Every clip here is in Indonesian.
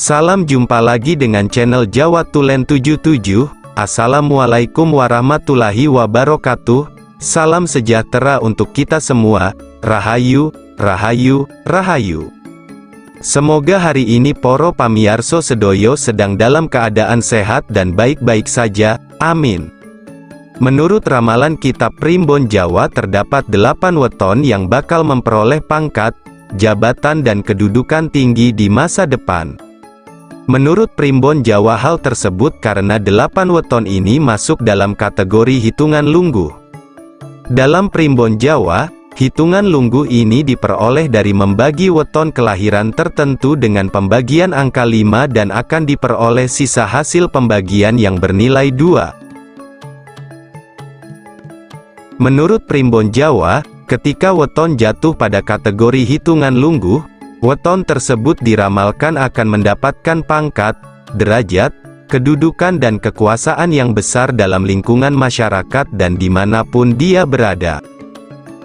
Salam jumpa lagi dengan channel Jawa Tulen 77. Assalamualaikum warahmatullahi wabarakatuh. Salam sejahtera untuk kita semua. Rahayu, rahayu, rahayu. Semoga hari ini poro pamiyarso sedoyo sedang dalam keadaan sehat dan baik-baik saja. Amin. Menurut ramalan kitab Primbon Jawa terdapat 8 weton yang bakal memperoleh pangkat, jabatan dan kedudukan tinggi di masa depan. Menurut Primbon Jawa hal tersebut karena 8 weton ini masuk dalam kategori hitungan lungguh. Dalam Primbon Jawa, hitungan lungguh ini diperoleh dari membagi weton kelahiran tertentu dengan pembagian angka 5 dan akan diperoleh sisa hasil pembagian yang bernilai 2. Menurut Primbon Jawa, ketika weton jatuh pada kategori hitungan lungguh, weton tersebut diramalkan akan mendapatkan pangkat, derajat, kedudukan dan kekuasaan yang besar dalam lingkungan masyarakat dan dimanapun dia berada.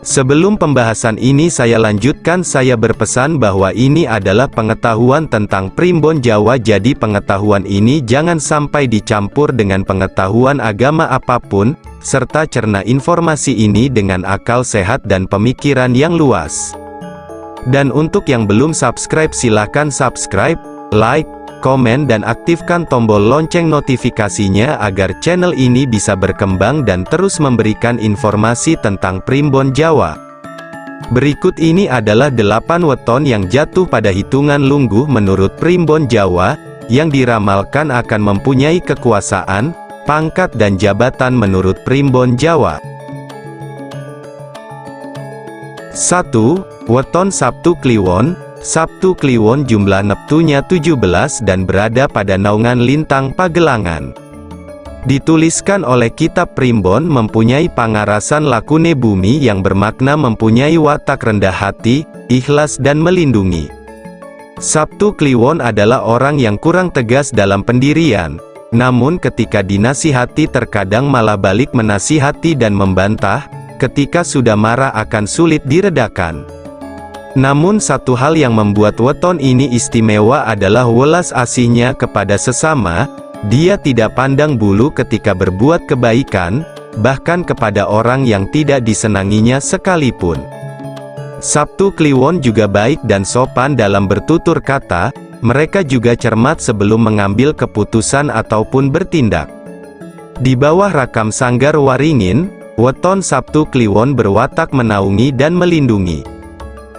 Sebelum pembahasan ini saya lanjutkan, saya berpesan bahwa ini adalah pengetahuan tentang Primbon Jawa, jadi pengetahuan ini jangan sampai dicampur dengan pengetahuan agama apapun, serta cerna informasi ini dengan akal sehat dan pemikiran yang luas. Dan untuk yang belum subscribe silahkan subscribe, like, komen dan aktifkan tombol lonceng notifikasinya agar channel ini bisa berkembang dan terus memberikan informasi tentang Primbon Jawa. Berikut ini adalah 8 weton yang jatuh pada hitungan lungguh menurut Primbon Jawa, yang diramalkan akan mempunyai kekuasaan, pangkat dan jabatan menurut Primbon Jawa. 1. Weton Sabtu Kliwon. Sabtu Kliwon jumlah neptunya 17 dan berada pada naungan lintang Pagelangan. Dituliskan oleh kitab Primbon mempunyai pangarasan lakune bumi yang bermakna mempunyai watak rendah hati, ikhlas dan melindungi. Sabtu Kliwon adalah orang yang kurang tegas dalam pendirian, namun ketika dinasihati terkadang malah balik menasihati dan membantah. Ketika sudah marah akan sulit diredakan. Namun satu hal yang membuat weton ini istimewa adalah welas asihnya kepada sesama. Dia tidak pandang bulu ketika berbuat kebaikan, bahkan kepada orang yang tidak disenanginya sekalipun. Sabtu Kliwon juga baik dan sopan dalam bertutur kata. Mereka juga cermat sebelum mengambil keputusan ataupun bertindak. Di bawah rakam Sanggar Waringin, weton Sabtu Kliwon berwatak menaungi dan melindungi.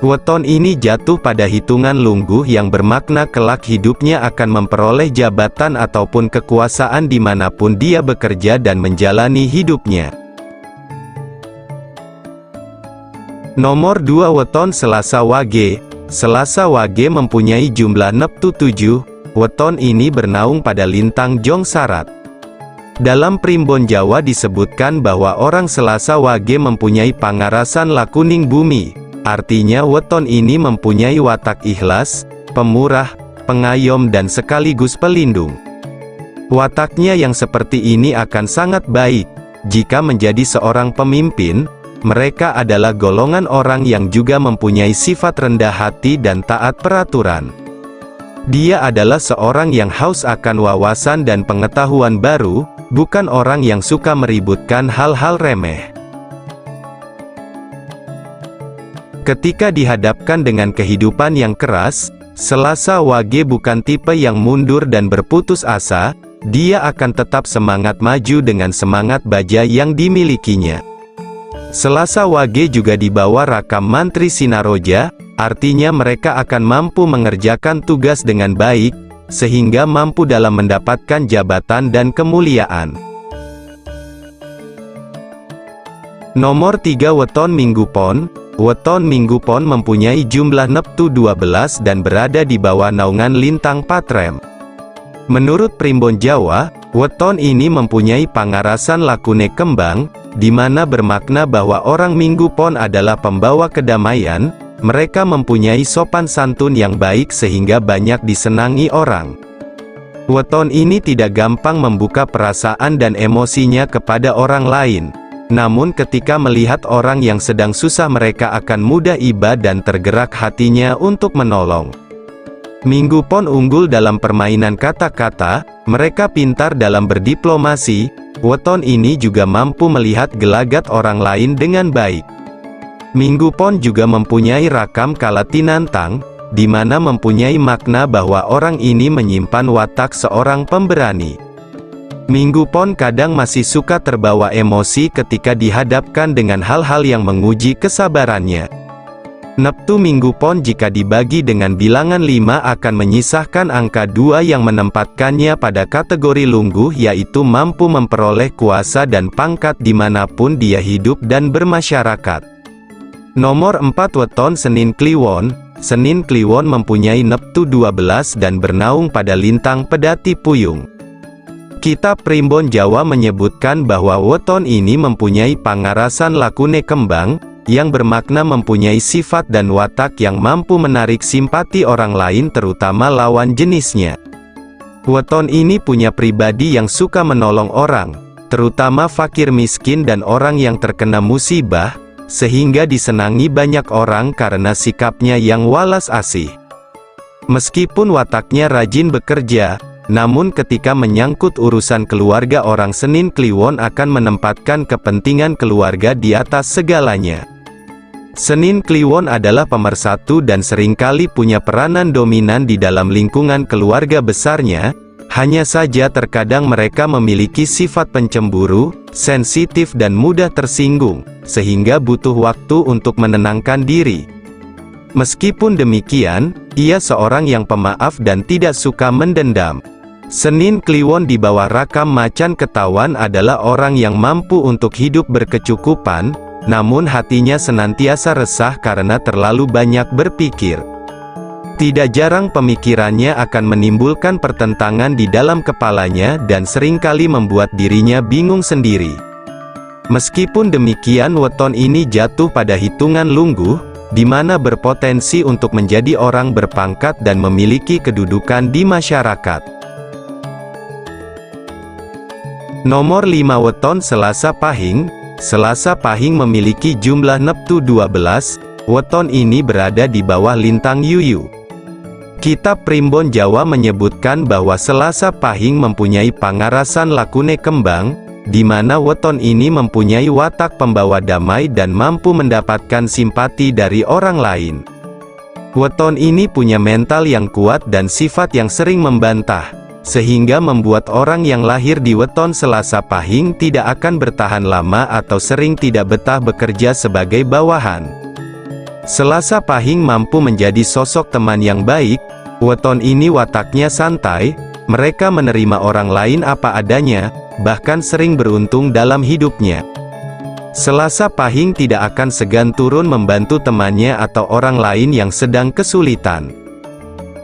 Weton ini jatuh pada hitungan lungguh yang bermakna kelak hidupnya akan memperoleh jabatan ataupun kekuasaan dimanapun dia bekerja dan menjalani hidupnya. Nomor 2 weton Selasa Wage. Selasa Wage mempunyai jumlah neptu 7. Weton ini bernaung pada lintang Jongsarat. Dalam Primbon Jawa disebutkan bahwa orang Selasa Wage mempunyai pangarasan lakuning bumi. Artinya weton ini mempunyai watak ikhlas, pemurah, pengayom dan sekaligus pelindung. Wataknya yang seperti ini akan sangat baik jika menjadi seorang pemimpin. Mereka adalah golongan orang yang juga mempunyai sifat rendah hati dan taat peraturan. Dia adalah seorang yang haus akan wawasan dan pengetahuan baru, bukan orang yang suka meributkan hal-hal remeh. Ketika dihadapkan dengan kehidupan yang keras, Selasa Wage bukan tipe yang mundur dan berputus asa. Dia akan tetap semangat maju dengan semangat baja yang dimilikinya. Selasa Wage juga dibawa rakam Mantri Sinaroja, artinya mereka akan mampu mengerjakan tugas dengan baik, sehingga mampu dalam mendapatkan jabatan dan kemuliaan. Nomor 3 weton Minggu Pon. Weton Minggu Pon mempunyai jumlah neptu 12 dan berada di bawah naungan lintang Patrem. Menurut Primbon Jawa, weton ini mempunyai pangarasan lakune kembang, di mana bermakna bahwa orang Minggu Pon adalah pembawa kedamaian. Mereka mempunyai sopan santun yang baik sehingga banyak disenangi orang. Weton ini tidak gampang membuka perasaan dan emosinya kepada orang lain. Namun ketika melihat orang yang sedang susah mereka akan mudah iba dan tergerak hatinya untuk menolong. Minggu Pon unggul dalam permainan kata-kata, mereka pintar dalam berdiplomasi. Weton ini juga mampu melihat gelagat orang lain dengan baik. Minggu Pon juga mempunyai rakam kala tinantang, di mana mempunyai makna bahwa orang ini menyimpan watak seorang pemberani. Minggu Pon kadang masih suka terbawa emosi ketika dihadapkan dengan hal-hal yang menguji kesabarannya. Neptu Minggu Pon jika dibagi dengan bilangan 5 akan menyisahkan angka 2 yang menempatkannya pada kategori lungguh, yaitu mampu memperoleh kuasa dan pangkat dimanapun dia hidup dan bermasyarakat. Nomor 4 Weton Senin Kliwon. Senin Kliwon mempunyai neptu 12 dan bernaung pada lintang Pedati Puyung. Kitab Primbon Jawa menyebutkan bahwa weton ini mempunyai pangarasan lakune kembang, yang bermakna mempunyai sifat dan watak yang mampu menarik simpati orang lain terutama lawan jenisnya. Weton ini punya pribadi yang suka menolong orang, terutama fakir miskin dan orang yang terkena musibah, sehingga disenangi banyak orang karena sikapnya yang walas asih. Meskipun wataknya rajin bekerja, namun ketika menyangkut urusan keluarga, orang Senin Kliwon akan menempatkan kepentingan keluarga di atas segalanya. Senin Kliwon adalah pemersatu dan seringkali punya peranan dominan di dalam lingkungan keluarga besarnya, hanya saja terkadang mereka memiliki sifat pencemburu, sensitif dan mudah tersinggung, sehingga butuh waktu untuk menenangkan diri. Meskipun demikian, ia seorang yang pemaaf dan tidak suka mendendam. Senin Kliwon di bawah rakam Macan Ketawan adalah orang yang mampu untuk hidup berkecukupan, namun hatinya senantiasa resah karena terlalu banyak berpikir. Tidak jarang pemikirannya akan menimbulkan pertentangan di dalam kepalanya dan seringkali membuat dirinya bingung sendiri. Meskipun demikian, weton ini jatuh pada hitungan lungguh, di mana berpotensi untuk menjadi orang berpangkat dan memiliki kedudukan di masyarakat. Nomor 5 Weton Selasa Pahing. Selasa Pahing memiliki jumlah neptu 12, weton ini berada di bawah lintang Yuyu. Kitab Primbon Jawa menyebutkan bahwa Selasa Pahing mempunyai pangarasan lakune kembang, di mana weton ini mempunyai watak pembawa damai dan mampu mendapatkan simpati dari orang lain. Weton ini punya mental yang kuat dan sifat yang sering membantah, sehingga membuat orang yang lahir di weton Selasa Pahing tidak akan bertahan lama atau sering tidak betah bekerja sebagai bawahan. Selasa Pahing mampu menjadi sosok teman yang baik. Weton ini wataknya santai, mereka menerima orang lain apa adanya, bahkan sering beruntung dalam hidupnya. Selasa Pahing tidak akan segan turun membantu temannya atau orang lain yang sedang kesulitan.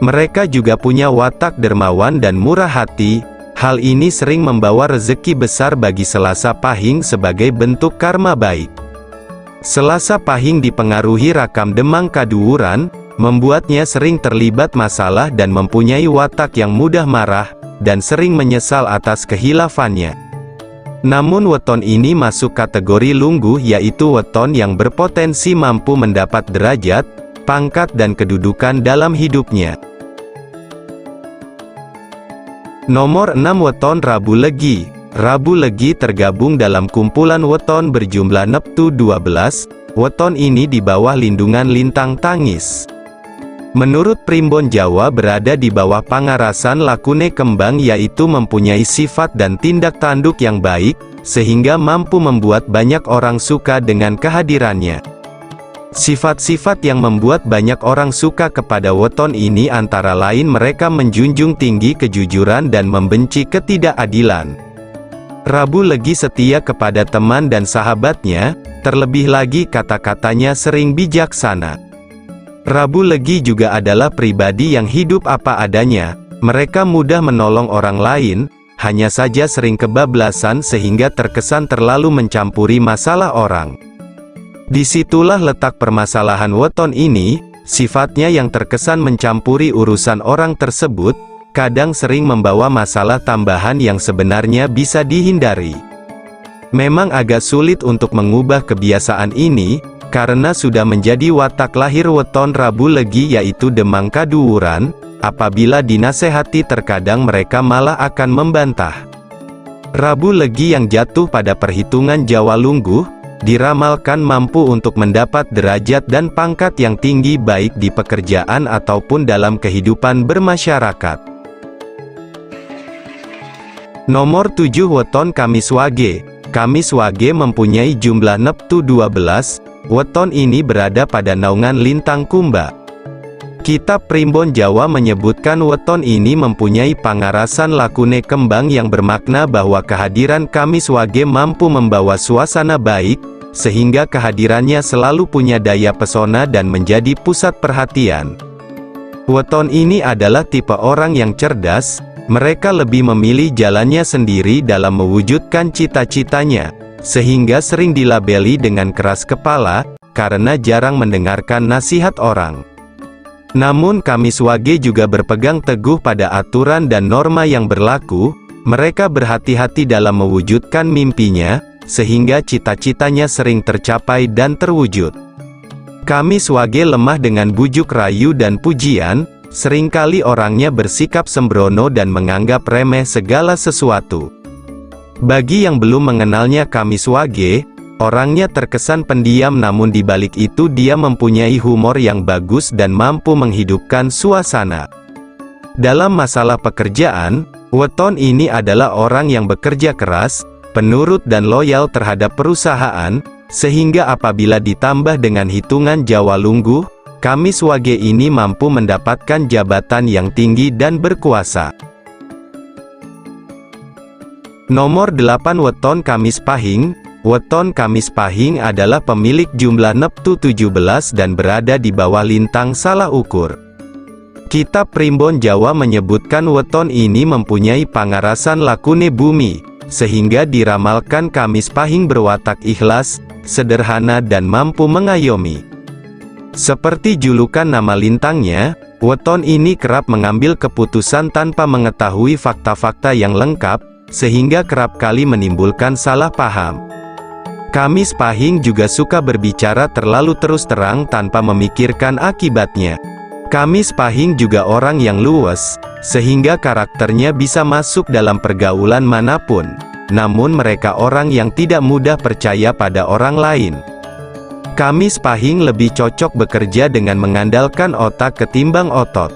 Mereka juga punya watak dermawan dan murah hati. Hal ini sering membawa rezeki besar bagi Selasa Pahing sebagai bentuk karma baik. Selasa Pahing dipengaruhi rakam Demang Kaduwuran, membuatnya sering terlibat masalah dan mempunyai watak yang mudah marah, dan sering menyesal atas kehilafannya. Namun weton ini masuk kategori lungguh, yaitu weton yang berpotensi mampu mendapat derajat, pangkat dan kedudukan dalam hidupnya. Nomor 6 Weton Rabu Legi. Rabu Legi tergabung dalam kumpulan weton berjumlah neptu 12, weton ini di bawah lindungan lintang Tangis. Menurut Primbon Jawa berada di bawah pangarasan lakune kembang, yaitu mempunyai sifat dan tindak tanduk yang baik, sehingga mampu membuat banyak orang suka dengan kehadirannya. Sifat-sifat yang membuat banyak orang suka kepada weton ini antara lain mereka menjunjung tinggi kejujuran dan membenci ketidakadilan. Rabu Legi setia kepada teman dan sahabatnya, terlebih lagi kata-katanya sering bijaksana. Rabu Legi juga adalah pribadi yang hidup apa adanya, mereka mudah menolong orang lain, hanya saja sering kebablasan sehingga terkesan terlalu mencampuri masalah orang. Disitulah letak permasalahan weton ini, sifatnya yang terkesan mencampuri urusan orang tersebut, kadang sering membawa masalah tambahan yang sebenarnya bisa dihindari. Memang agak sulit untuk mengubah kebiasaan ini, karena sudah menjadi watak lahir weton Rabu Legi yaitu Demang Kaduwuran. Apabila dinasehati terkadang mereka malah akan membantah. Rabu Legi yang jatuh pada perhitungan Jawa Lungguh, diramalkan mampu untuk mendapat derajat dan pangkat yang tinggi baik di pekerjaan ataupun dalam kehidupan bermasyarakat. Nomor 7 weton Kamis Wage. Kamis Wage mempunyai jumlah neptu 12, weton ini berada pada naungan lintang Kumba. Kitab Primbon Jawa menyebutkan weton ini mempunyai pangarasan lakune kembang yang bermakna bahwa kehadiran Kamis Wage mampu membawa suasana baik, sehingga kehadirannya selalu punya daya pesona dan menjadi pusat perhatian. Weton ini adalah tipe orang yang cerdas, mereka lebih memilih jalannya sendiri dalam mewujudkan cita-citanya, sehingga sering dilabeli dengan keras kepala, karena jarang mendengarkan nasihat orang. Namun Kamis Wage juga berpegang teguh pada aturan dan norma yang berlaku, mereka berhati-hati dalam mewujudkan mimpinya, sehingga cita-citanya sering tercapai dan terwujud. Kamis Wage lemah dengan bujuk rayu dan pujian, seringkali orangnya bersikap sembrono dan menganggap remeh segala sesuatu. Bagi yang belum mengenalnya Kamis Wage, orangnya terkesan pendiam namun di balik itu dia mempunyai humor yang bagus dan mampu menghidupkan suasana. Dalam masalah pekerjaan, weton ini adalah orang yang bekerja keras, penurut dan loyal terhadap perusahaan, sehingga apabila ditambah dengan hitungan Jawa Lungguh, Kamis Wage ini mampu mendapatkan jabatan yang tinggi dan berkuasa. Nomor 8 weton Kamis Pahing. Weton Kamis Pahing adalah pemilik jumlah neptu 17 dan berada di bawah lintang Salah Ukur. Kitab Primbon Jawa menyebutkan weton ini mempunyai pangarasan lakune bumi, sehingga diramalkan Kamis Pahing berwatak ikhlas, sederhana dan mampu mengayomi. Seperti julukan nama lintangnya, weton ini kerap mengambil keputusan tanpa mengetahui fakta-fakta yang lengkap, sehingga kerap kali menimbulkan salah paham. Kamis Pahing juga suka berbicara terlalu terus terang tanpa memikirkan akibatnya. Kamis Pahing juga orang yang luwes, sehingga karakternya bisa masuk dalam pergaulan manapun. Namun mereka orang yang tidak mudah percaya pada orang lain. Kamis Pahing lebih cocok bekerja dengan mengandalkan otak ketimbang otot.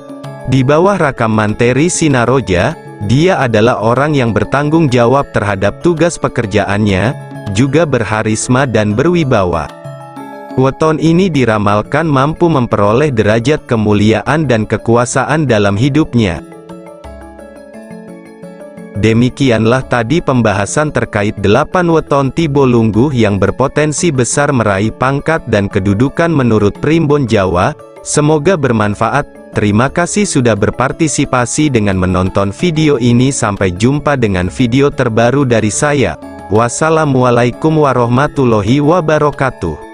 Di bawah Rakam Manteri Sinaroja, dia adalah orang yang bertanggung jawab terhadap tugas pekerjaannya, juga berharisma dan berwibawa. Weton ini diramalkan mampu memperoleh derajat kemuliaan dan kekuasaan dalam hidupnya. Demikianlah tadi pembahasan terkait 8 weton Tibo Lungguh yang berpotensi besar meraih pangkat dan kedudukan menurut Primbon Jawa. Semoga bermanfaat. Terima kasih sudah berpartisipasi dengan menonton video ini. Sampai jumpa dengan video terbaru dari saya. Wassalamualaikum warahmatullahi wabarakatuh.